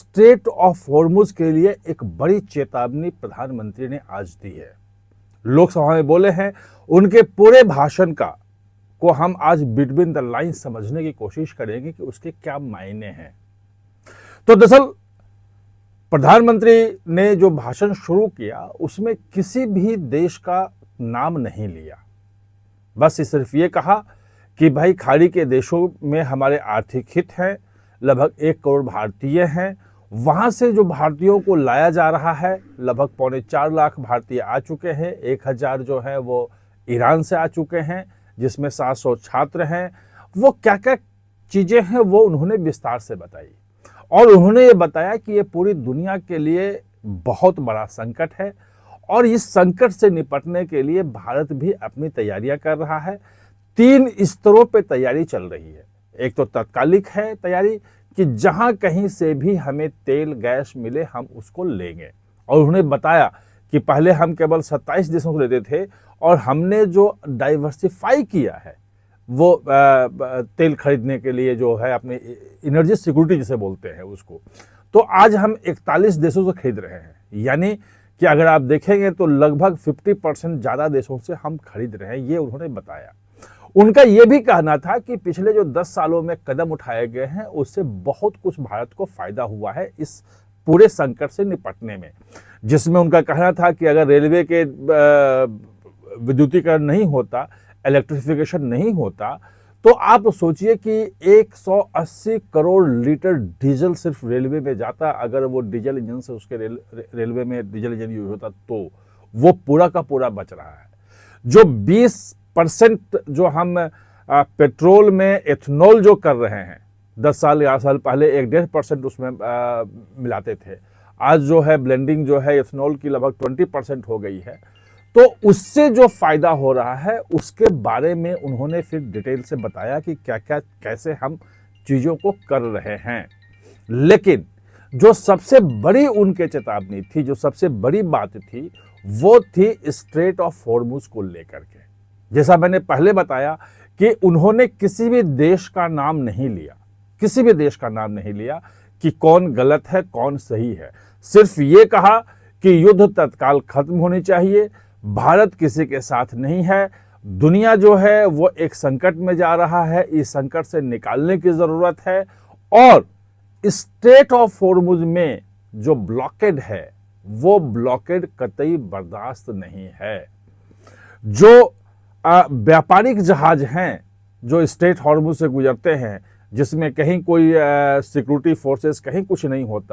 Straight of Hormuz के लिए एक बड़ी चेतावनी प्रधानमंत्री ने आज दी है। लोकसभा में बोले हैं। उनके पूरे भाषण को हम आज बिटवीन द लाइन्स समझने की कोशिश करेंगे कि उसके क्या मायने हैं। तो दरअसल प्रधानमंत्री ने जो भाषण शुरू किया उसमें किसी भी देश का नाम नहीं लिया। बस सिर्फ ये कहा कि भाई खाड़ी के देशों में हमारे आर्थिक हित हैं, लगभग 1 करोड़ भारतीय हैं, वहाँ से जो भारतीयों को लाया जा रहा है लगभग 3.25 लाख भारतीय आ चुके हैं, 1000 जो है वो ईरान से आ चुके हैं, जिसमें 700 छात्र हैं। वो क्या क्या चीज़ें हैं वो उन्होंने विस्तार से बताई और उन्होंने ये बताया कि ये पूरी दुनिया के लिए बहुत बड़ा संकट है और इस संकट से निपटने के लिए भारत भी अपनी तैयारियां कर रहा है। 3 स्तरों पे तैयारी चल रही है। एक तो तात्कालिक है तैयारी कि जहां कहीं से भी हमें तेल गैस मिले हम उसको लेंगे, और उन्होंने बताया कि पहले हम केवल 27 देशों से लेते थे और हमने जो डाइवर्सिफाई किया है वो तेल खरीदने के लिए जो है अपने एनर्जी सिक्योरिटी जिसे बोलते हैं उसको, तो आज हम 41 देशों से खरीद रहे हैं। यानी कि अगर आप देखेंगे तो लगभग 50% ज़्यादा देशों से हम खरीद रहे हैं, ये उन्होंने बताया। उनका ये भी कहना था कि पिछले जो 10 सालों में कदम उठाए गए हैं उससे बहुत कुछ भारत को फायदा हुआ है इस पूरे संकट से निपटने में, जिसमें उनका कहना था कि अगर रेलवे के विद्युतीकरण नहीं होता, इलेक्ट्रिफिकेशन नहीं होता, तो आप सोचिए कि 180 करोड़ लीटर डीजल सिर्फ रेलवे में जाता। अगर वो डीजल इंजन से उसके रेलवे में डीजल इंजन यूज होता तो वो पूरा का पूरा बच रहा है। जो 20% जो हम पेट्रोल में एथनॉल जो कर रहे हैं 10 साल 11 साल पहले 1.5% उसमें मिलाते थे, आज जो है ब्लेंडिंग जो है एथनॉल की लगभग 20% हो गई है। तो उससे जो फायदा हो रहा है उसके बारे में उन्होंने फिर डिटेल से बताया कि क्या क्या कैसे हम चीज़ों को कर रहे हैं। लेकिन जो सबसे बड़ी उनके चेतावनी थी, जो सबसे बड़ी बात थी, वो थी स्ट्रेट ऑफ हॉर्मुज को लेकर के। जैसा मैंने पहले बताया कि उन्होंने किसी भी देश का नाम नहीं लिया, किसी भी देश का नाम नहीं लिया कि कौन गलत है कौन सही है। सिर्फ ये कहा कि युद्ध तत्काल खत्म होनी चाहिए, भारत किसी के साथ नहीं है, दुनिया जो है वो एक संकट में जा रहा है, इस संकट से निकालने की जरूरत है, और स्ट्रेट ऑफ हॉर्मुज में जो ब्लॉकेड है वो ब्लॉकेड कतई बर्दाश्त नहीं है। जो व्यापारिक जहाज हैं जो स्ट्रेट हॉर्मुज से गुजरते हैं, जिसमें कहीं कोई सिक्योरिटी फोर्सेस कहीं कुछ नहीं होता